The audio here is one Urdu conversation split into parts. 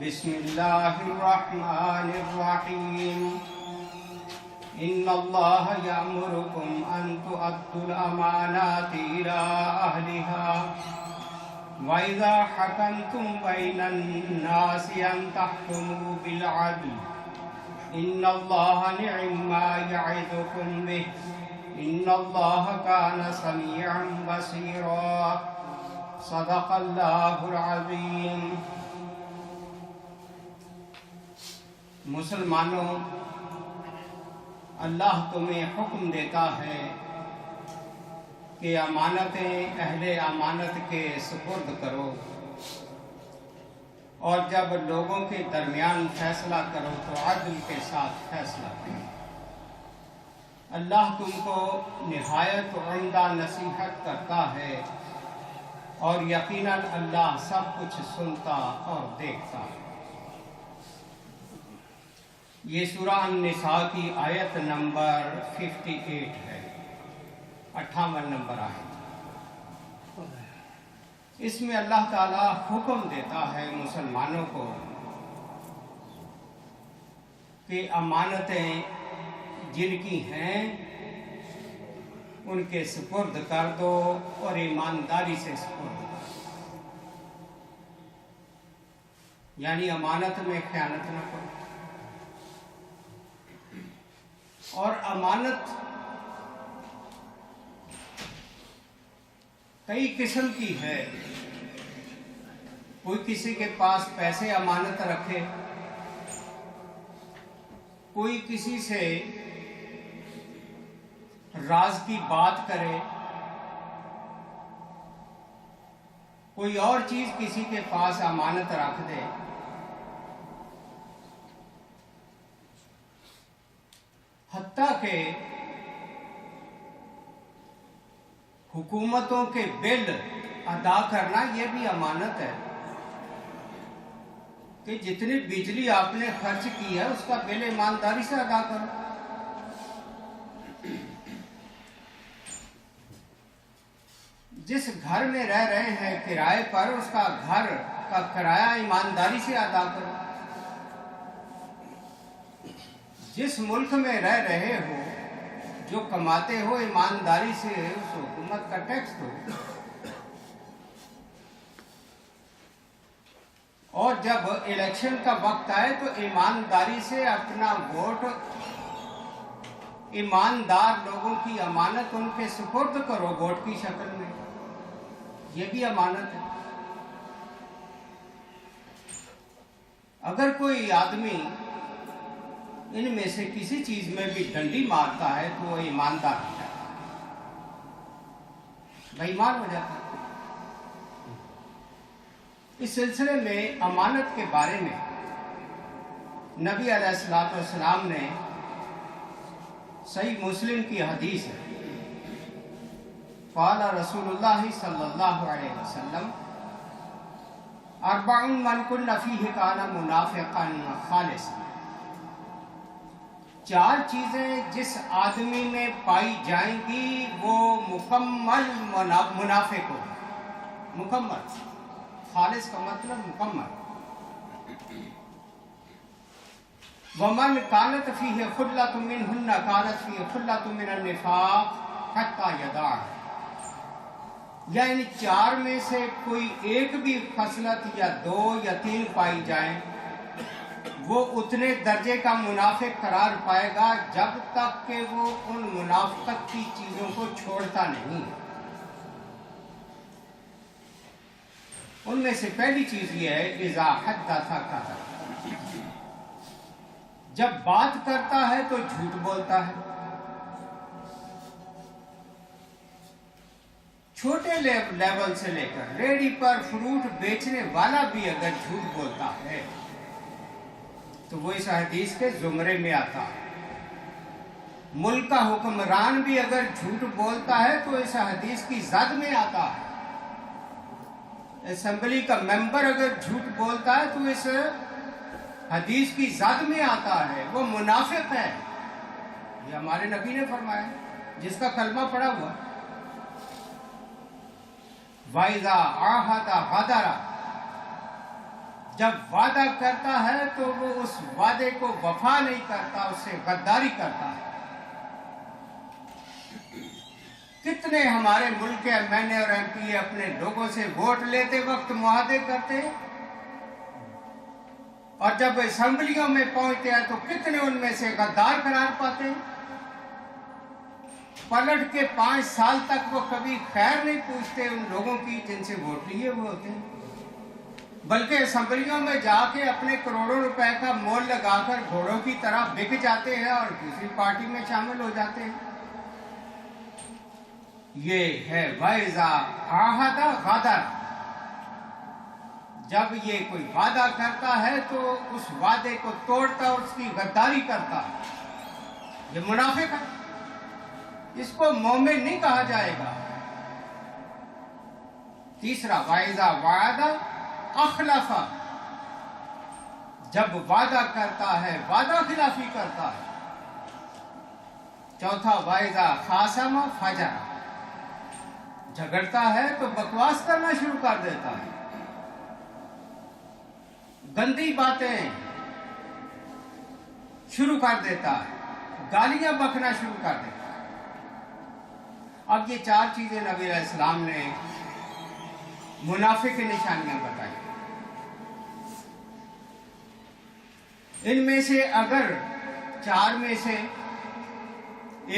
بسم الله الرحمن الرحيم إن الله يأمركم أن تؤدوا الأمانات إلى أهلها وإذا حكمتم بين الناس أن تحكموا بالعدل إن الله نعم ما يعظكم به إن الله كان سميعا بصيرا صدق الله العظيم۔ مسلمانوں، اللہ تمہیں حکم دیتا ہے کہ امانتیں اہل امانت کے سپرد کرو، اور جب لوگوں کے درمیان فیصلہ کرو تو عدل کے ساتھ فیصلہ کرو۔ اللہ تم کو نہایت عمدہ نصیحت کرتا ہے، اور یقیناً اللہ سب کچھ سنتا اور دیکھتا ہے۔ یہ سورہ النساء کی آیت نمبر 58 ہے، 58 نمبر آیت۔ اس میں اللہ تعالیٰ حکم دیتا ہے مسلمانوں کو کہ امانتیں جن کی ہیں ان کے سپرد کر دو اور ایمانداری سے سپرد کر دو، یعنی امانت میں خیانت نہ کرو۔ اور امانت کئی قسم کی ہے، کوئی کسی کے پاس پیسے امانت رکھے، کوئی کسی سے راز کی بات کرے، کوئی اور چیز کسی کے پاس امانت رکھ دے۔ حتیٰ کہ حکومتوں کے بل ادا کرنا یہ بھی امانت ہے کہ جتنی بجلی آپ نے خرچ کی ہے اس کا بل ایمانداری سے ادا کرو۔ جس گھر میں رہ رہے ہیں کرائے پر، اس کا گھر کا کرایہ ایمانداری سے ادا کرو۔ جس ملک میں رہ رہے ہو، جو کماتے ہو، ایمانداری سے اس حکومت کا ٹیکس دو۔ اور جب الیکشن کا وقت آئے تو ایمانداری سے اپنا ووٹ ایماندار لوگوں کی امانت ان کے سپرد کرو ووٹ کی شکل میں، یہ بھی امانت ہے۔ اگر کوئی آدمی ان میں سے کسی چیز میں بھی ڈنڈی مارتا ہے تو وہ ایماندار ہو جاتا ہے، بے ایمان ہو جاتا ہے۔ اس سلسلے میں امانت کے بارے میں نبی علیہ السلام نے صحیح مسلم کی حدیث ہے، قال رسول اللہ صلی اللہ علیہ وسلم اربع من کن فیہ کان منافقا خالصا، 4 چیزیں جس آدمی میں پائی جائیں گی وہ مکمل منافق ہو، مکمل، خالص کا مطلب مکمل۔ ومن کانت فیہ خلۃ منہن کانت فیہ خلۃ من النفاق حتی یدعہ، یا ان 4 میں سے کوئی ایک بھی خصلت یا 2 یا 3 پائی جائیں وہ اتنے درجے کا منافق قرار پائے گا جب تک کہ وہ ان منافقت کی چیزوں کو چھوڑتا نہیں۔ ان میں سے پہلی چیز یہ ہے اذا حدث کذب، جب بات کرتا ہے تو جھوٹ بولتا ہے۔ چھوٹے لیول سے لے کر ریڑھی پر فروٹ بیچنے والا بھی اگر جھوٹ بولتا ہے تو وہ اس حدیث کے زمرے میں آتا ہے۔ ملک کا حکمران بھی اگر جھوٹ بولتا ہے تو اس حدیث کی زد میں آتا ہے۔ اسمبلی کا ممبر اگر جھوٹ بولتا ہے تو اس حدیث کی زد میں آتا ہے، وہ منافق ہے۔ یہ ہمارے نبی نے فرمایا، جس کا کلمہ پڑا ہوا۔ وَإِذَا عَاهَدَ غَدَرَ، جب وعدہ کرتا ہے تو وہ اس وعدے کو وفا نہیں کرتا، اس سے غداری کرتا ہے۔ کتنے ہمارے ملک کے ایم این اے اور ایم پی اپنے لوگوں سے ووٹ لیتے وقت معاہدے کرتے ہیں، اور جب اسمبلیوں میں پہنچتے ہیں تو کتنے ان میں سے غدار قرار پاتے ہیں۔ پلٹ کے 5 سال تک وہ کبھی خیر نہیں پوچھتے ان لوگوں کی جن سے ووٹ لیے ہوئے ہوتے ہیں، بلکہ اسمبلیوں میں جا کے اپنے کروڑوں روپے کا مول لگا کر گھوڑوں کی طرح بک جاتے ہیں اور دوسری پارٹی میں شامل ہو جاتے ہیں۔ یہ ہے وَإِذَا عَاهَدَ غَدَرَ۔ جب یہ کوئی وعدہ کرتا ہے تو اس وعدے کو توڑتا اور اس کی غداری کرتا ہے، یہ منافق ہے، اس کو مومن نہیں کہا جائے گا۔ تیسرا وَإِذَا وَعَدَ أَخْلَفَ، جب وعدہ کرتا ہے وعدہ خلافی کرتا ہے۔ چوتھا وَإِذَا خَاصَمَ فَجَرَ، جھگڑتا ہے تو بکواس کرنا شروع کر دیتا ہے، گندی باتیں شروع کر دیتا ہے، گالیاں بکنا شروع کر دیتا ہے۔ اب یہ 4 چیزیں نبی علیہ السلام نے منافق کی نشانیاں بتائی۔ ان میں سے اگر 4 میں سے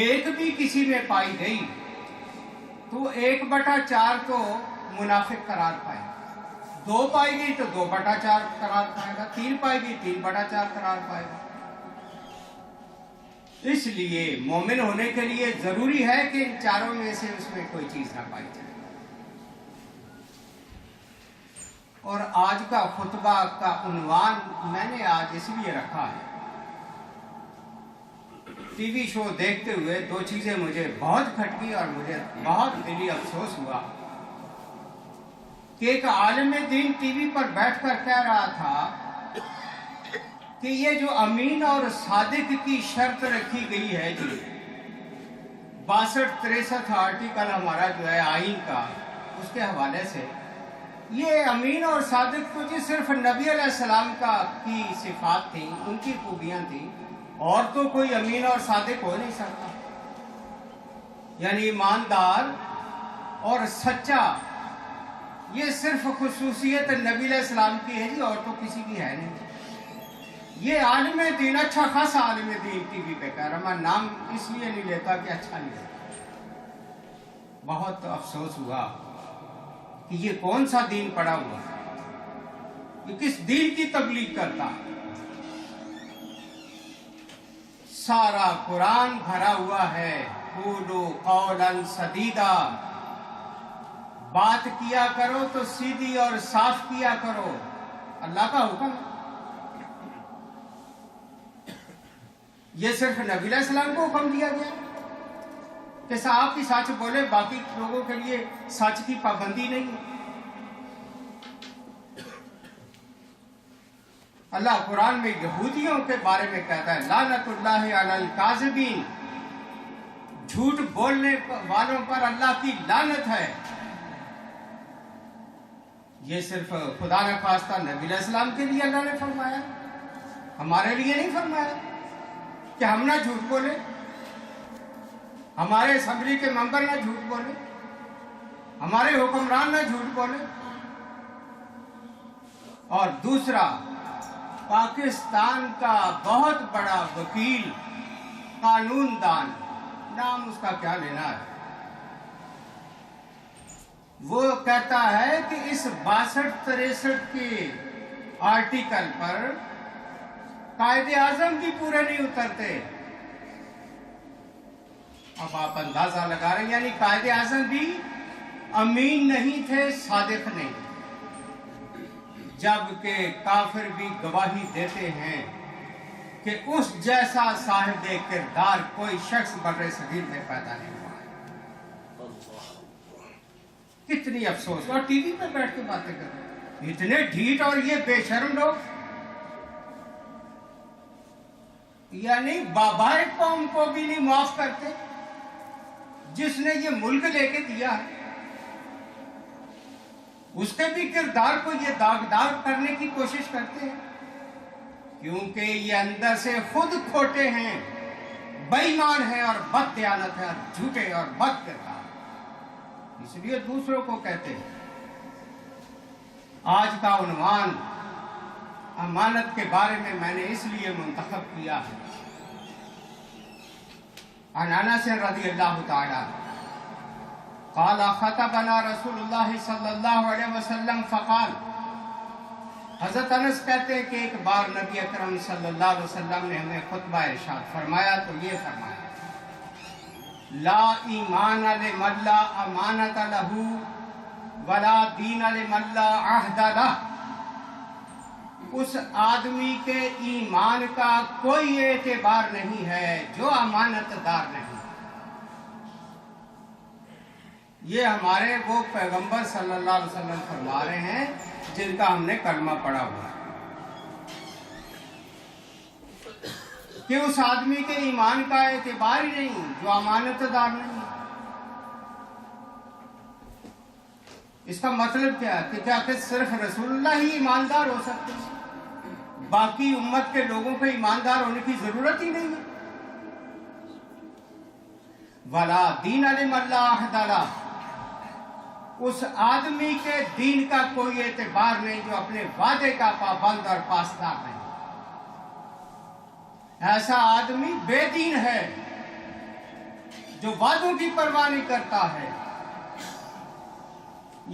ایک بھی کسی میں پائی گئی تو 1/4 تو منافق قرار پائے گا، 2 پائی گئی تو 2/4 قرار پائے گا، 3 پائی گئی 3/4 قرار پائے گا۔ اس لیے مومن ہونے کے لیے ضروری ہے کہ ان 4 میں سے اس میں کوئی چیز نہ پائی جائے۔ اور آج کا خطبہ کا عنوان میں نے آج اس لیے رکھا ہے، ٹی وی شو دیکھتے ہوئے 2 چیزیں مجھے بہت کھٹکی اور مجھے بہت دلی افسوس ہوا کہ ایک عالم دین ٹی وی پر بیٹھ کر کہہ رہا تھا کہ یہ جو امین اور صادق کی شرط رکھی گئی ہے جی، 62-63 آرٹیکل ہمارا جو ہے آئین کا، اس کے حوالے سے یہ امین اور صادق تو جی صرف نبی علیہ السلام کی صفات تھیں، ان کی خوبیاں تھیں، اور تو کوئی امین اور صادق ہو نہیں سکتا۔ یعنی ایماندار اور سچا یہ صرف خصوصیت نبی علیہ السلام کی ہے جی، اور تو کسی کی ہے نہیں۔ یہ عالم دین، اچھا خاصا عالم دین ٹی وی پہ کہہ رہا، میں نام اس لیے نہیں لیتا کہ اچھا نہیں لیتا۔ بہت افسوس ہوا کہ یہ کون سا دین پڑا ہوا ہے، یہ کس دین کی تبلیغ کرتا ہے۔ سارا قرآن بھرا ہوا ہے قولوا قولا سدیدا، بات کیا کرو تو سیدھی اور صاف کیا کرو، اللہ کا حکم ہے۔ یہ صرف نبی علیہ السلام کو حکم دیا گیا کہ صاحب کی سچ بولے، باقی لوگوں کے لیے سچ کی پابندی نہیں ہے۔ اللہ قرآن میں یہودیوں کے بارے میں کہتا ہے لعنت اللہ علی الکاذبین، جھوٹ بولنے والوں پر اللہ کی لعنت ہے۔ یہ صرف خدا نہ خواستہ نبی علیہ السلام کے لیے اللہ نے فرمایا، ہمارے لیے نہیں فرمایا کہ ہم نہ جھوٹ بولے، ہمارے اسمبلی کے ممبر نہ جھوٹ بولے، ہمارے حکمران نہ جھوٹ بولے۔ اور دوسرا، پاکستان کا بہت بڑا وکیل، قانون دان، نام اس کا کیا لینا ہے، وہ کہتا ہے کہ اس 62-63 کے آرٹیکل پر قائد اعظم بھی پورے نہیں اترتے۔ اب آپ اندازہ لگا رہے ہیں، یعنی قائد اعظم بھی امین نہیں تھے، صادق نہیں، جبکہ کافر بھی گواہی دیتے ہیں کہ اس جیسا صاحب کردار کوئی شخص بر صغیر میں پیدا نہیں ہوا ہے۔ کتنی افسوس، اور ٹی وی پہ بیٹھ کے باتیں کر رہے ہیں اتنے ڈھیٹ اور یہ بے شرم لوگ، یعنی بابائے قوم کو بھی نہیں معاف کرتے جس نے یہ ملک لے کے دیا ہے۔ اس کے بھی کردار کو یہ داغدار کرنے کی کوشش کرتے ہیں، کیونکہ یہ اندر سے خود کھوٹے ہیں، بے ایمان ہیں اور بد دیانت ہے، اور جھوٹے اور بد کردار، اس لیے دوسروں کو کہتے ہیں۔ آج کا عنوان امانت کے بارے میں نے اس لیے منتخب کیا ہے۔ عن انس رضی اللہ تعالی قال خطبنا رسول اللہ صلی اللہ علیہ وسلم فقال، حضرت انس کہتے ہیں کہ ایک بار نبی اکرم صلی اللہ علیہ وسلم نے ہمیں خطبہ ارشاد فرمایا تو یہ فرمایا، لا ایمان لمن لا امانت لہ ولا دین لمن لا عہد لہ، اس آدمی کے ایمان کا کوئی اعتبار نہیں ہے جو امانت دار نہیں۔ یہ ہمارے وہ پیغمبر صلی اللہ علیہ وسلم فرما رہے ہیں جن کا ہم نے کلمہ پڑھا ہوا ہے، کہ اس آدمی کے ایمان کا اعتبار ہی نہیں جو امانت دار نہیں۔ اس کا مطلب کیا ہے کہ کیا کہ صرف رسول اللہ ہی ایماندار ہو سکتے ہیں، باقی امت کے لوگوں کو ایماندار ہونے کی ضرورت ہی نہیں ہے۔ وَلَا دِينَ لِمَن لَا عَهْدَ لَهُ، اس آدمی کے دین کا کوئی اعتبار نہیں جو اپنے وعدے کا پابند اور پاسدار نہیں۔ ایسا آدمی بے دین ہے جو وعدوں کی پرواہ نہیں کرتا ہے۔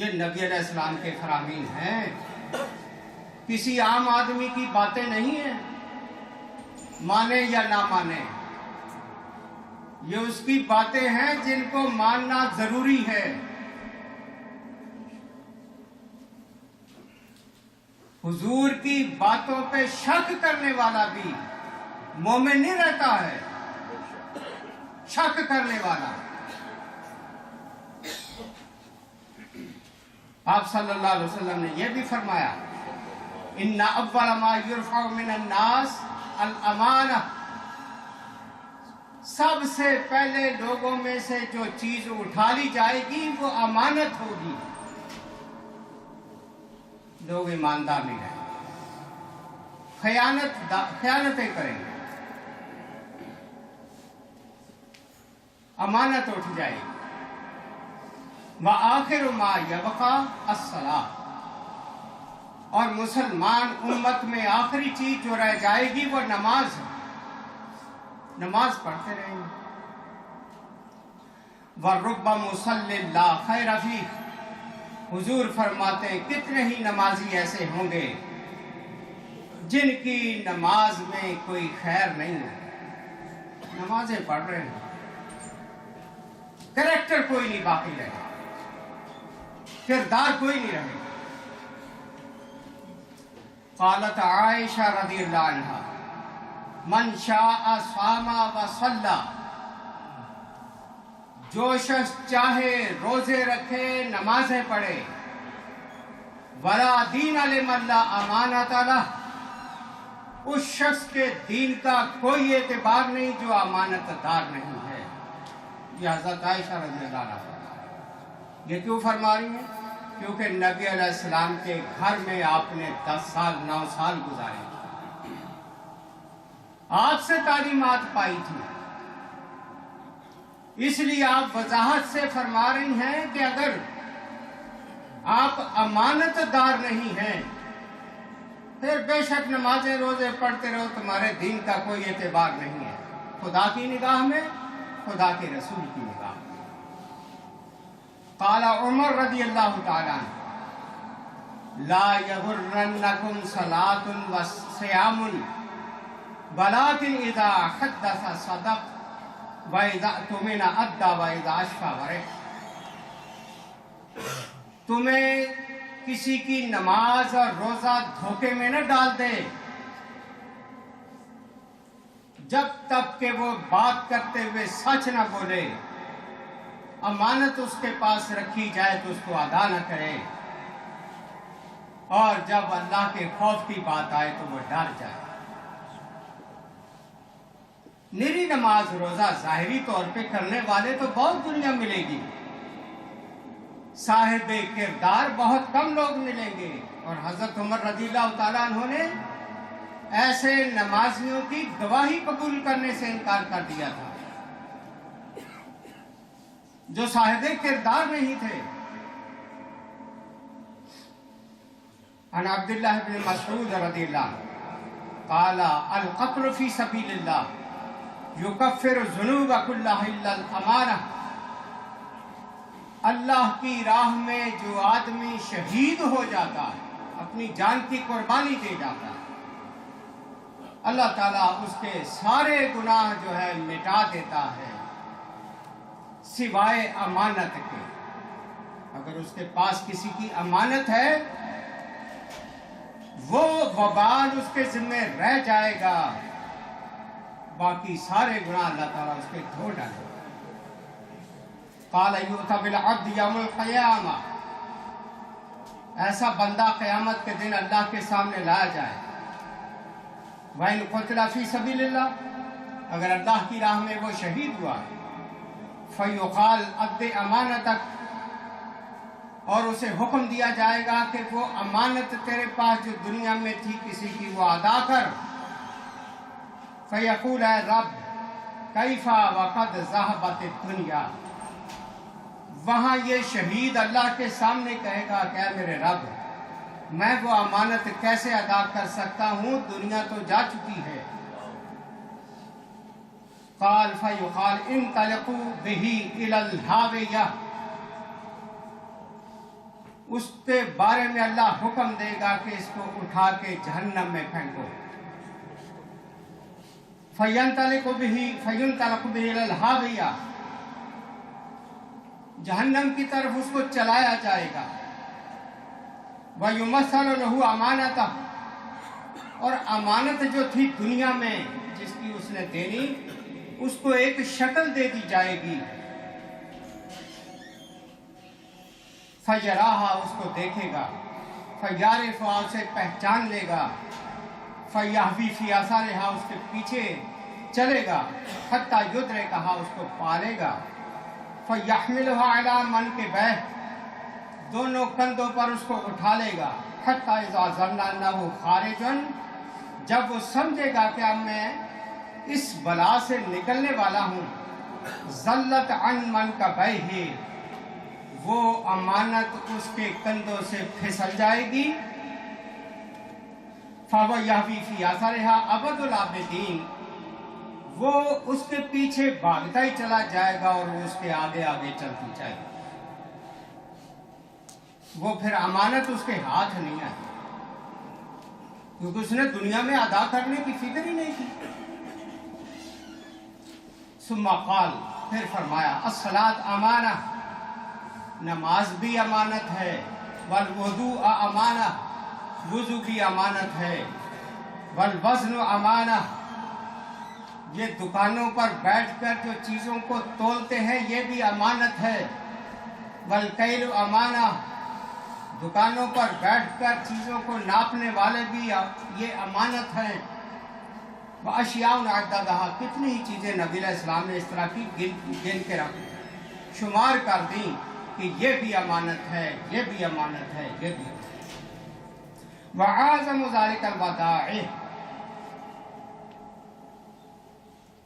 یہ نبی علیہ السلام کے فرامین ہیں، کسی عام آدمی کی باتیں نہیں ہیں، مانے یا نہ مانے، یہ اس کی باتیں ہیں جن کو ماننا ضروری ہے۔ حضور کی باتوں پہ شک کرنے والا بھی مومن نہیں رہتا ہے، شک کرنے والا۔ آپ صلی اللہ علیہ وسلم نے یہ بھی فرمایا، ان اول ما یرفع من الناس الامانہ، سب سے پہلے لوگوں میں سے جو چیز اٹھا لی جائے گی وہ امانت ہوگی۔ لوگ ایماندار نہیں رہیں گے، خیانتیں کریں گے، امانت اٹھ جائے گی۔ وَآخِرُ مَا يَبْقَى الصَّلَاةُ، اور مسلمان امت میں آخری چیز جو رہ جائے گی وہ نماز ہے، نماز پڑھتے رہیں گے۔ وَرُبَّ مُصَلٍّ لَا خَيْرَ فِيهِ، حضور فرماتے ہیں کتنے ہی نمازی ایسے ہوں گے جن کی نماز میں کوئی خیر نہیں ہے، نمازیں پڑھ رہے ہیں، کریکٹر کوئی نہیں باقی رہے، کردار کوئی نہیں رہے۔ قالت عائشہ رضی اللہ عنہا، من شاء صام وصلی، جو شخص چاہے روزے رکھے نمازیں پڑھے، ولا دین لمن لا امانت لہ، اس شخص کے دین کا کوئی اعتبار نہیں جو امانت دار نہیں ہے۔ یہ حضرت عائشہ رضی اللہ عنہ یہ کیوں فرما رہی ہیں؟ کیونکہ نبی علیہ السلام کے گھر میں آپ نے 10 سال 9 سال گزارے، آپ سے تعلیمات پائی تھی، اس لیے آپ وضاحت سے فرما رہی ہیں کہ اگر آپ امانت دار نہیں ہیں پھر بے شک نمازیں روزے پڑھتے رہو، تمہارے دین کا کوئی اعتبار نہیں ہے، خدا کی نگاہ میں، خدا کے رسول کی نگاہ میں۔ قال عمر رضی اللہ تعالیٰ عنہ، لا یغرنکم صلاۃ وصیام ولکن اذا حدث صدق وَإِذَا اؤْتُمِنَ أَدَّى وَإِذَا أَشْفَى بَرِئَ، تمہیں کسی کی نماز اور روزہ دھوکے میں نہ ڈال دے جب تک کہ وہ بات کرتے ہوئے سچ نہ بولے، امانت اس کے پاس رکھی جائے تو اس کو ادا نہ کرے، اور جب اللہ کے خوف کی بات آئے تو وہ ڈر جائے۔ نری نماز روزہ ظاہری طور پہ کرنے والے تو بہت دنیا ملے گی، صاحب کردار بہت کم لوگ ملیں گے. اور حضرت عمر رضی اللہ تعالیٰ عنہ نے ایسے نمازیوں کی گواہی قبول کرنے سے انکار کر دیا تھا جو صاحب کردار نہیں تھے. عن عبداللہ بن مسعود رضی اللہ عنہ قال القتل فی سبیل اللہ یکفر الذنوب کلها الا الامانہ. اللہ کی راہ میں جو آدمی شہید ہو جاتا ہے، اپنی جان کی قربانی دے جاتا ہے، اللہ تعالیٰ اس کے سارے گناہ جو ہے مٹا دیتا ہے سوائے امانت کے. اگر اس کے پاس کسی کی امانت ہے وہ وبال اس کے ذمہ رہ جائے گا، باقی سارے گناہ اللہ تعالیٰ اس کے دھو ڈالے گا. قال یؤتی بالعبد یوم القیامہ، ایسا بندہ قیامت کے دن اللہ کے سامنے لایا جائے. وَإِنْ قُتِلَ فِي سَبِيلِ اللَّهِ، اگر اللہ کی راہ میں وہ شہید ہوا، فَيُقَالْ أَدِّ أَمَانَتَكَ، اور اسے حکم دیا جائے گا کہ وہ امانت تیرے پاس جو دنیا میں تھی کسی کی وہ ادا کر. فَيَقُولُ اے رب كَيْفَ وَقَدْ ذَهَبَتِ الدُّنْيَا، وہاں یہ شہید اللہ کے سامنے کہے گا کہ اے میرے رب میں وہ امانت کیسے ادا کر سکتا ہوں، دنیا تو جا چکی ہے. قال فیقال انطلقوا به الی الہاویہ، اس کے بارے میں اللہ حکم دے گا کہ اس کو اٹھا کے جہنم میں پھینکو. فینطلق به الی الہاویہ، جہنم کی طرف اس کو چلایا جائے گا. وَيُمَثَّلُ لَهُ أَمَانَتَهُ، اور امانت جو تھی دنیا میں جس کی اس نے دینی، اس کو ایک شکل دے دی جائے گی. فَيَرَاهَا، اس کو دیکھے گا. فَيَعْرِفُهَا، اسے پہچان لے گا. فَيَهْوِي فِي آثَارِهَا، اس کے پیچھے چلے گا. حَتَّى يُدْرِكَهَا، اس کو پالے گا. فَيَحْمِلُهَا عَلَى مَنْكِبَيْهِ، دونوں کندھوں پر اس کو اٹھا لے گا. حتی اذا ظن انہ خارج، جب وہ سمجھے گا کہ اب میں اس بلا سے نکلنے والا ہوں. ذلت عن منکبیہ، وہ امانت اس کے کندھوں سے پھسل جائے گی. فَهُوَ يَهْوِي فِي آثَارِهَا أَبَدُ الْآبِدِينَ، وہ اس کے پیچھے بھاگتا ہی چلا جائے گا اور وہ اس کے آگے آگے چلتی جائے گی. وہ پھر امانت اس کے ہاتھ نہیں آئی کیونکہ اس نے دنیا میں ادا کرنے کی فکر ہی نہیں کی. ثم قال، پھر فرمایا الصلاۃ امانہ، نماز بھی امانت ہے. والوضوء امانہ، وضو بھی امانت ہے. والوزن امانہ، یہ دکانوں پر بیٹھ کر جو چیزوں کو تولتے ہیں یہ بھی امانت ہے. والکیل امانہ، دکانوں پر بیٹھ کر چیزوں کو ناپنے والے بھی یہ امانت ہیں. واشیاء عددہا، کتنی ہی چیزیں نبی علیہ السلام نے اس طرح کی گن کے شمار کر دیں کہ یہ بھی امانت ہے، یہ بھی امانت ہے، یہ بھی امانت ہے. وَعَازَمُ ذَلِكَ الْوَدَائِعِ،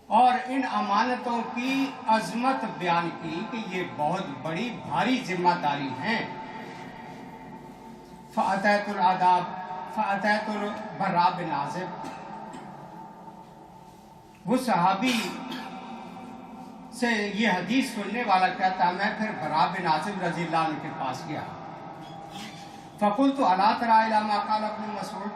اور ان امانتوں کی عظمت بیان کی کہ یہ بہت بڑی بھاری ذمہ داری ہیں. فَأَتَيْتُ الْبَرَّاءَ بن عازب، وہ صحابی سے یہ حدیث سننے والا کہتا ہے میں پھر براء بن عازب رضی اللہ عنہ کے پاس گیا. فَقُلْتُ أَلَا تَرَىٰ إِلَىٰ مَا قَالَ ابْنُ مسعود،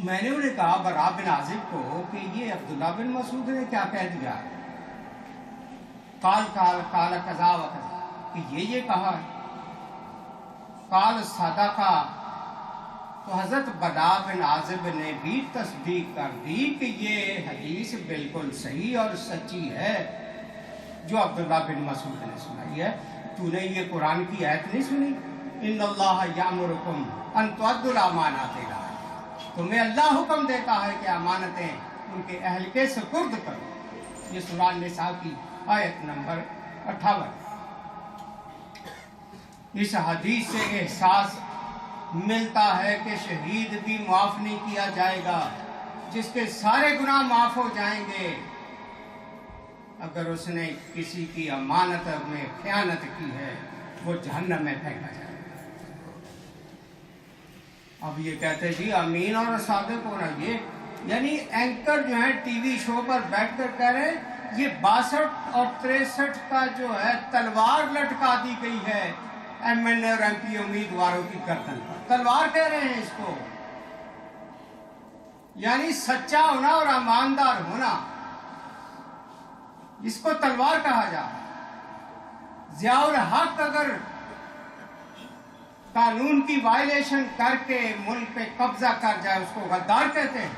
میں نے انہیں کہا براء بن عازب کو کہ یہ عبداللہ بن مسعود نے کیا کہہ دیا. قال کذا و کذا، کہ یہ کہا. قال صدقہ، تو حضرت براء بن عازب نے بھی تصدیق کر دی کہ یہ حدیث بالکل صحیح اور سچی ہے جو عبداللہ بن مسعود نے سنائی ہے. تو نے یہ قرآن کی آیت نہیں سنی، ان اللہ یامرکم ان تؤدوا الامانات الی، تمہیں اللہ حکم دیتا ہے کہ امانتیں ان کے اہل کے سپرد کرو. یہ سورہ النساء کی آیت نمبر 58. اس حدیث سے احساس ملتا ہے کہ شہید بھی معاف نہیں کیا جائے گا، جس کے سارے گناہ معاف ہو جائیں گے اگر اس نے کسی کی امانت میں خیانت کی ہے، وہ جہنم میں پھینکا جائے گا۔ اب یہ کہتے جی امین اور صادق ہونا، یہ یعنی اینکر جو ہیں ٹی وی شو پر بیٹھ کر کہہ رہے ہیں یہ 62 اور 63 کا جو ہے تلوار لٹکا دی گئی ہے ایم این اے اور ایم پی امیدواروں کی گردن پر، تلوار کہہ رہے ہیں اس کو، یعنی سچا ہونا اور ایماندار ہونا، اس کو تلوار کہا جا رہا ہے۔ ضیاء الحق اگر قانون کی وائلیشن کر کے ملک پہ قبضہ کر جائے اس کو غدار کہتے ہیں،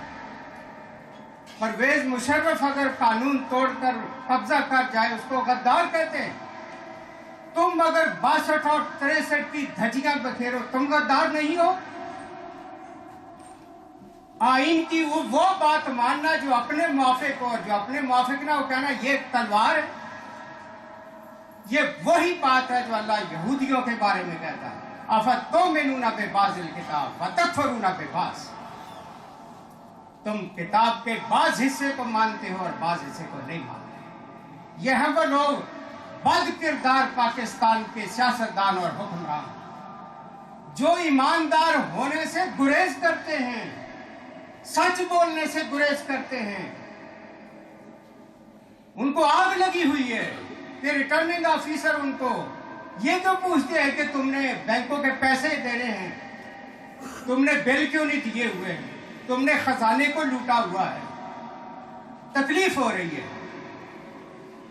پرویز مشرف اگر قانون توڑ کر قبضہ کر جائے اس کو غدار کہتے ہیں۔ تم اگر 62 اور 63 کی دھجیاں بکھیرو تم غدار نہیں ہو؟ آئین کی وہ بات ماننا جو اپنے موافق ہو، اور جو اپنے موافق نہ ہو کہنا یہ تلوار ہے، یہ وہی بات ہے جو اللہ یہودیوں کے بارے میں کہتا ہے، افتؤمنون ببعض الکتاب وتکفرون ببعض، تم کتاب کے بعض حصے کو مانتے ہو اور بعض حصے کو نہیں مانتے۔ یہ ہیں وہ لوگ بد کردار پاکستان کے سیاستدان اور حکمران جو ایماندار ہونے سے گریز کرتے ہیں، سچ بولنے سے گریز کرتے ہیں۔ ان کو آگ لگی ہوئی ہے کہ ریٹرننگ آفیسر ان کو یہ کیوں پوچھتے ہیں کہ تم نے بینکوں کے پیسے دینے ہیں، تم نے بل کیوں نہیں دیے ہوئے ہیں، تم نے خزانے کو لوٹا ہوا ہے، تکلیف ہو رہی ہے۔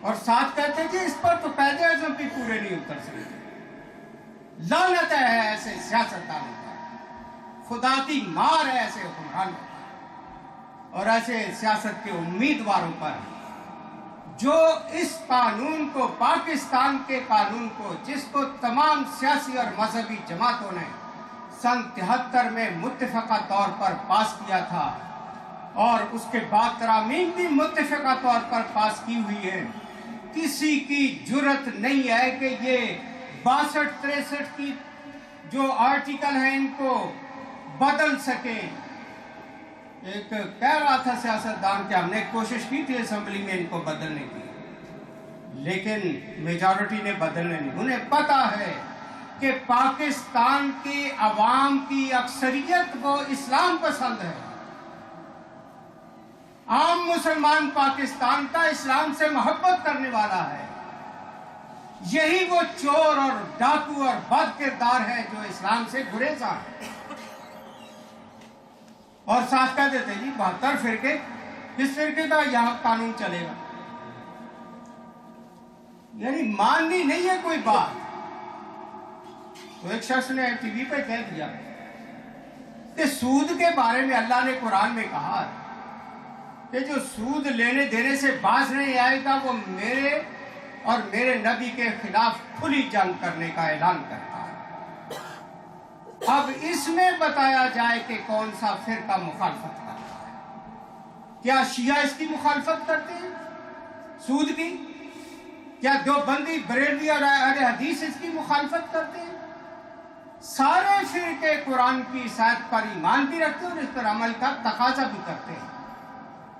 اور ساتھ کہتے ہیں کہ اس پر تو قائد اعظم بھی پورے نہیں اتر سکتے۔ لعنت ہے ایسے سیاستدانوں پر، خدا کی مار ہے ایسے حکمرانوں پر اور ایسے سیاست کے امیدواروں پر جو اس قانون کو، پاکستان کے قانون کو، جس کو تمام سیاسی اور مذہبی جماعتوں نے سن 73 میں متفقہ طور پر پاس کیا تھا اور اس کے بعد ترامیم بھی متفقہ طور پر پاس کی ہوئی ہے، کسی کی جرت نہیں ہے کہ یہ 62-63 کی جو آرٹیکل ہیں ان کو بدل سکیں۔ ایک کہہ رہا تھا سیاستدان کہ ہم نے کوشش کی تھی اسمبلی میں ان کو بدلنے کی، لیکن میجارٹی نے بدلنے نہیں۔ انہیں پتا ہے کہ پاکستان کی عوام کی اکثریت کو اسلام پسند ہے، عام مسلمان پاکستان کا اسلام سے محبت کرنے والا ہے، یہی وہ چور اور ڈاکو اور بد کردار ہے جو اسلام سے گریزاں ہے۔ اور ساتھ کہہ دیتے جی 72 فرقے، کس فرقے کا یہاں قانون چلے گا؟ یعنی ماننی نہیں ہے کوئی بات۔ تو ایک شخص نے ٹی وی پہ کہہ دیا کہ سود کے بارے میں اللہ نے قرآن میں کہا کہ جو سود لینے دینے سے باز نہیں آئے گا وہ میرے اور میرے نبی کے خلاف کھلی جنگ کرنے کا اعلان کرتا ہے۔ اب اس میں بتایا جائے کہ کون سا فرقہ مخالفت کرتا ہے۔ کیا شیعہ اس کی مخالفت کرتے ہیں سود کی؟ کیا دیوبندی، بریلوی اور اہل حدیث اس کی مخالفت کرتے ہیں؟ سارے فرقے قرآن کی عیسائیت پر ایمان بھی رکھتے ہیں اور اس پر عمل کا تقاضا بھی کرتے ہیں۔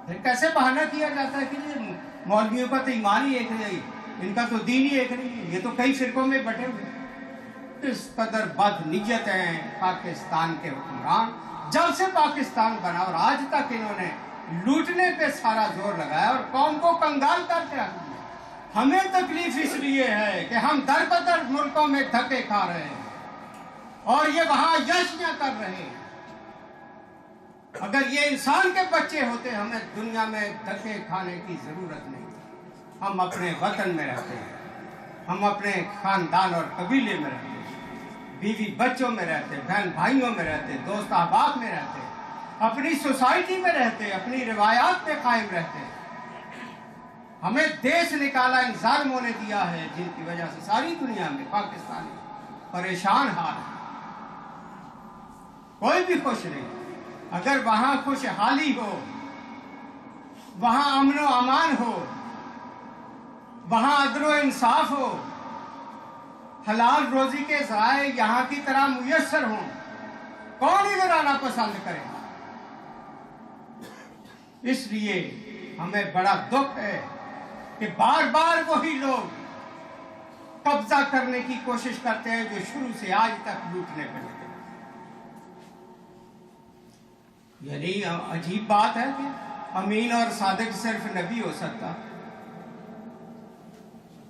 پھر کیسے بہانہ کیا جاتا ہے کہ یہ مولویوں کا تو ایمان ہی ایک نہیں، ان کا تو دین ہی ایک نہیں، یہ تو کئی فرقوں میں بٹے ہوئے ہیں۔ اس قدر بد نیت ہیں پاکستان کے حکمران، جب سے پاکستان بنا اور آج تک انہوں نے لوٹنے پہ سارا زور لگایا اور قوم کو کنگال کر کے رکھ دیا۔ ہمیں تکلیف اس لیے ہے کہ ہم در بدر ملکوں میں دھکے کھا رہے ہیں اور یہ وہاں یشیاں کر رہے ہیں۔ اگر یہ انسان کے بچے ہوتے ہمیں دنیا میں دھکے کھانے کی ضرورت نہیں تھی۔ ہم اپنے وطن میں رہتے ہیں، ہم اپنے خاندان اور قبیلے میں رہتے ہیں، بیوی بچوں میں رہتے، بہن بھائیوں میں رہتے، دوست احباب میں رہتے، اپنی سوسائٹی میں رہتے، اپنی روایات پہ قائم رہتے۔ ہمیں دیش نکالا ان ظالموں نے دیا ہے جن کی وجہ سے ساری دنیا میں پاکستانی پریشان حال ہے، کوئی بھی خوش نہیں۔ اگر وہاں خوشحالی ہو، وہاں امن و امان ہو، وہاں عدل و انصاف ہو، حلال روزی کے ذرائع یہاں کی طرح میسر ہوں، کون ادھر آنا پسند کرے؟ اس لیے ہمیں بڑا دکھ ہے کہ بار بار وہی لوگ قبضہ کرنے کی کوشش کرتے ہیں جو شروع سے آج تک لوٹنے پہ لگے۔ یعنی عجیب بات ہے کہ امین اور صادق صرف نبی ہو سکتا،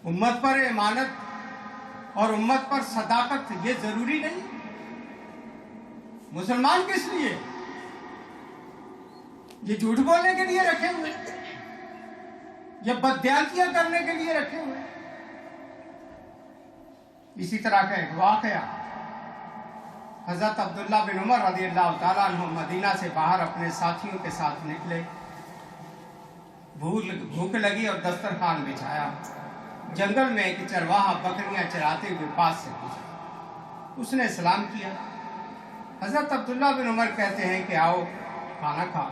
امت پر امانت اور امت پر صداقت یہ ضروری نہیں؟ مسلمان کس لیے؟ یہ جھوٹ بولنے کے لیے رکھے ہوئے، یہ بددیانتیاں کرنے کے لیے رکھے ہوئے۔ اسی طرح کا ایک واقعہ، حضرت عبداللہ بن عمر رضی اللہ تعالیٰ عنہ مدینہ سے باہر اپنے ساتھیوں کے ساتھ نکلے، بھوک لگی اور دسترخوان بچھایا۔ جنگل میں ایک چرواہا بکریاں چراتے ہوئے پاس سے گزرا، اس نے سلام کیا۔ حضرت عبداللہ بن عمر کہتے ہیں کہ آؤ کھانا کھاؤ۔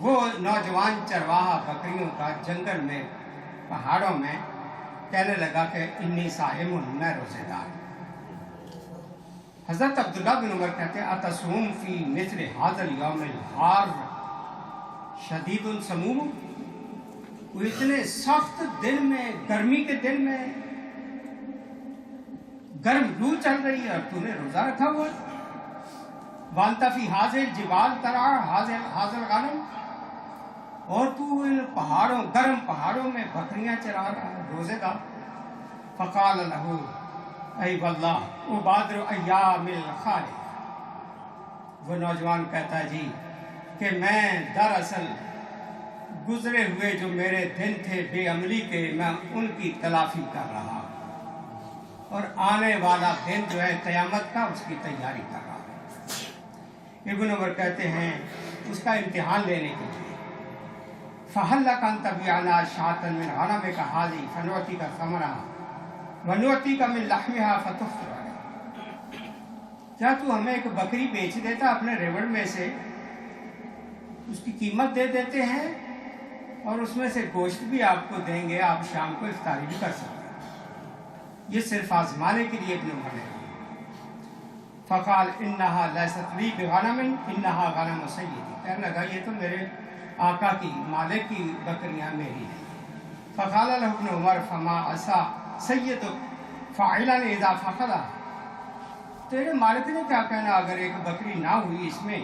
وہ نوجوان چرواہا بکریوں کا جنگل میں پہاڑوں میں کہنے لگا کہ انی صائم، میں روزے دار۔ حضرت عبداللہ بن عمر کہتے ہیں اتصوم فی مثل ھذا الیوم الحار شدید سموم، وہ اتنے سخت دن میں، گرمی کے دن میں گرم لو چل رہی ہے اور تو نے روزہ رکھا ہوا ہے۔ وانت فی ھذا الجبال ترعی ھذا الغنم، اور تو ان پہاڑوں، گرم پہاڑوں میں بکریاں چرا رہا ہے، روزے دار۔ فقال له ای واللہ ابادر ایام الخالق، وہ نوجوان کہتا ہے جی کہ میں دراصل گزرے ہوئے جو میرے دن تھے بے عملی کے، میں ان کی تلافی کر رہا ہوں، اور آنے والا دن جو ہے قیامت کا، اس کی تیاری کر رہا ہوں۔ ابن عمر کہتے ہیں اس کا امتحان لینے کے لیے فَهَلْ لَكَ أَن تَبِيعَنَا شَاةً مِنْ غَنَمِكَ هَٰذِهِ فَنُعْطِيكَ ثَمَنَهَا وَنُعْطِيكَ مِنْ لَحْمِهَا فَتُفْطِرُ عَلَيْهِ، کیا تو ہمیں ایک بکری بیچ دیتا اپنے ریوڑ میں سے، اس کی قیمت دے دیتے ہیں اور اس میں سے گوشت بھی آپ کو دیں گے، آپ شام کو افطاری بھی کر سکتے ہیں۔ یہ صرف آزمانے کے لیے ابن عمر نے فقال انها ليست لي بغنم انها غنم سیدی، کہنے لگا یہ تو میرے آقا کی، مالک کی بکریاں میری ہیں۔ فقال له ابن عمر فما عصا سیدک فاعلا اذا فقدہ، تیرے مالک نے کیا کہنا اگر ایک بکری نہ ہوئی اس میں؟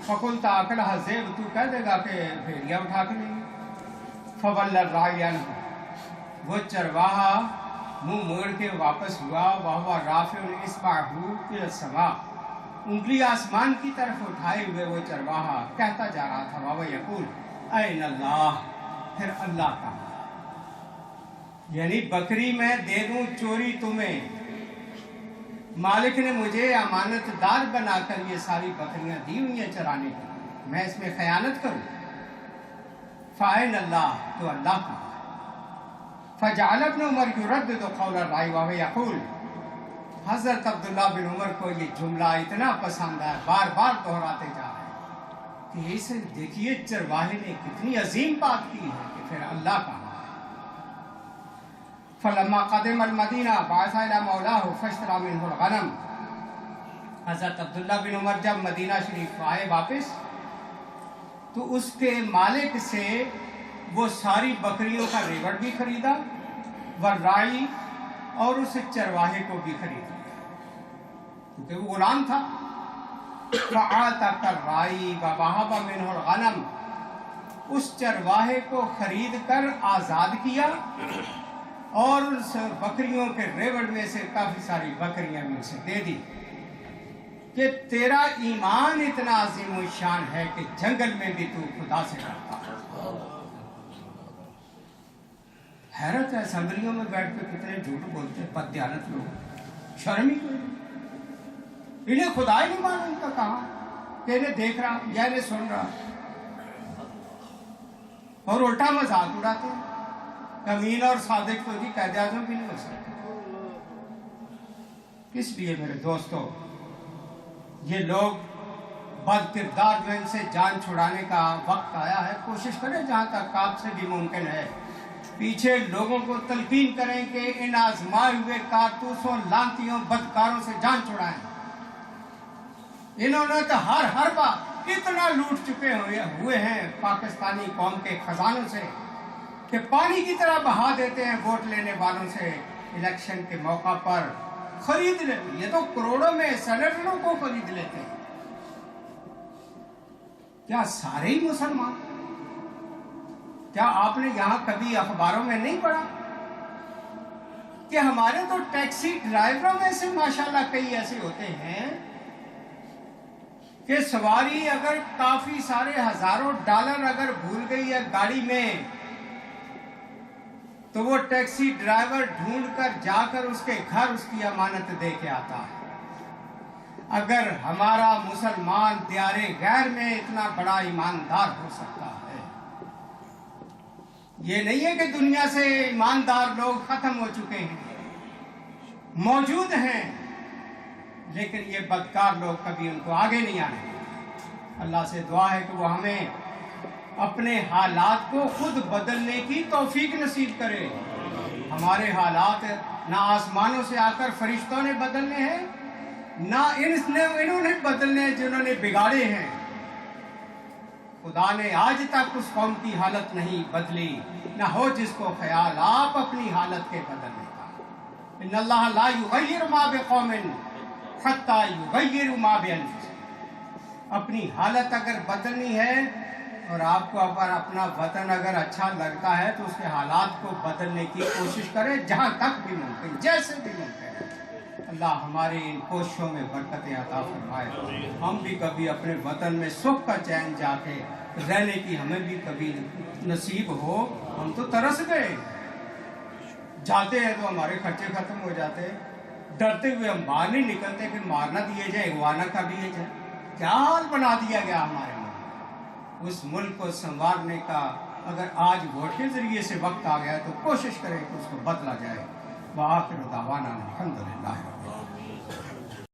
فقلت اکلھا الذئب، تو کہہ دے گا کہ بھیڑیا اٹھا کے لیں گے۔ فولى الراعي عنه، وہ چرواہا منہ موڑ کے واپس ہوا، وہو رافع اصبعہ الى السماء، انگلی آسمان کی طرف اٹھائے ہوئے وہ چرواہا کہتا جا رہا تھا، وہو یقول این اللہ، پھر اللہ کا، یعنی بکری میں دے دوں چوری تمہیں، مالک نے مجھے امانت دار بنا کر یہ ساری بکریاں دی ہوئی ہیں چرانے کے لیے، میں اس میں خیانت کروں؟ فَأَيْنَ اللَّهُ، تو اللہ کا۔ فَجَعَلَ ابْنُ عُمَرَ يُرَدِّدُ قَوْلَ الرَّاعِي وَهُوَ يَقُولُ، حضرت عبداللہ بن عمر کو یہ جملہ اتنا پسند ہے، بار بار دہراتے جا رہے ہیں کہ اسے دیکھیے چرواہے نے کتنی عظیم بات کی ہے کہ پھر اللہ کا۔ فلما قدم المدینہ بعث الی مولاه فاشترى منه الغنم، حضرت عبداللہ بن عمر جب مدینہ شریف آئے واپس تو اس کے مالک سے وہ ساری بکریوں کا ریوڑ بھی خریدا، والراعی، اور اس چرواہے کو بھی خرید لیا کیونکہ وہ غلام تھا۔ فَأَعْتَقَ الرَّاعِي وَوَهَبَ مِنْهُ الْغَنَمَ، اس چرواہے کو خرید کر آزاد کیا اور اس بکریوں کے ریوڑ میں سے کافی ساری بکریاں بھی اسے دے دی کہ تیرا ایمان اتنا عظیم الشان ہے کہ جنگل میں بھی تو خدا سے ڈرتا ہے۔ حیرت ہے، اسمبلیوں میں بیٹھ کے کتنے جھوٹ بولتے ہیں بددیانت لوگ، شرم ہی کوئی نہیں، انہیں خدا ہی نہیں مانا ان کا کہا کہ انہیں دیکھ رہا یا انہیں سن رہا، اور الٹا مذاق اڑاتے ہیں۔ امین اور صادق تو جی قائد اعظم بھی نہیں ہو سکتے۔ اس لیے میرے دوستو، یہ لوگ بد کردار جو ان سے جان چھڑانے کا وقت آیا ہے، کوشش کریں جہاں تک آپ سے بھی ممکن ہے پیچھے لوگوں کو تلقین کریں کہ ان آزمائے ہوئے کارتوسوں، لانتیوں، بدکاروں سے جان چھڑائیں۔ انہوں نے تو ہر بار اتنا لوٹ چکے ہوئے ہیں پاکستانی قوم کے خزانوں سے کہ پانی کی طرح بہا دیتے ہیں ووٹ لینے والوں سے۔ الیکشن کے موقع پر خرید لیتے، یہ تو کروڑوں میں سینیٹروں کو خرید لیتے ہیں۔ کیا سارے ہی مسلمان؟ کیا آپ نے یہاں کبھی اخباروں میں نہیں پڑھا کہ ہمارے تو ٹیکسی ڈرائیوروں میں سے ماشاءاللہ کئی ایسے ہوتے ہیں کہ سواری اگر کافی سارے ہزاروں ڈالر اگر بھول گئی ہے گاڑی میں تو وہ ٹیکسی ڈرائیور ڈھونڈ کر جا کر اس کے گھر اس کی امانت دے کے آتا ہے۔ اگر ہمارا مسلمان دیار غیر میں اتنا بڑا ایماندار ہو سکتا ہے، یہ نہیں ہے کہ دنیا سے ایماندار لوگ ختم ہو چکے ہیں، موجود ہیں، لیکن یہ بدکار لوگ کبھی ان کو آگے نہیں آنے دیتے۔ اللہ سے دعا ہے کہ وہ ہمیں اپنے حالات کو خود بدلنے کی توفیق نصیب کرے۔ ہمارے حالات نہ آسمانوں سے آ کر فرشتوں نے بدلنے ہیں، نہ انہوں نے بدلنے ہیں جنہوں نے بگاڑے ہیں۔ خدا نے آج تک اس قوم کی حالت نہیں بدلی، نہ ہو جس کو خیال آپ اپنی حالت کے بدلنے کا۔ ان اللہ لا یغیر ما بقوم حتی یغیروا ما بانفسہم۔ اپنی حالت اگر بدلنی ہے اور آپ کو اگر اپنا وطن اگر اچھا لگتا ہے تو اس کے حالات کو بدلنے کی کوشش کریں جہاں تک بھی ممکن، جیسے بھی ممکن ہے۔ اللہ ہماری ان کوششوں میں برکت عطا فرمائے۔ ہم بھی کبھی اپنے وطن میں سکھ کا چین جا کے رہنے کی ہمیں بھی کبھی نصیب ہو۔ ہم تو ترس گئے، جاتے ہیں تو ہمارے خرچے ختم ہو جاتے، ڈرتے ہوئے ہم باہر نہیں نکلتے کہ مارنا دیے جائے، اغوانا کر دیے جائے۔ کیا حال بنا دیا گیا ہمارے ملک۔ اس ملک کو سنوارنے کا اگر آج ووٹ کے ذریعے سے وقت آ گیا تو کوشش کریں کہ اس کو بدلا جائے۔ وآخر دعوانا الحمدللہ۔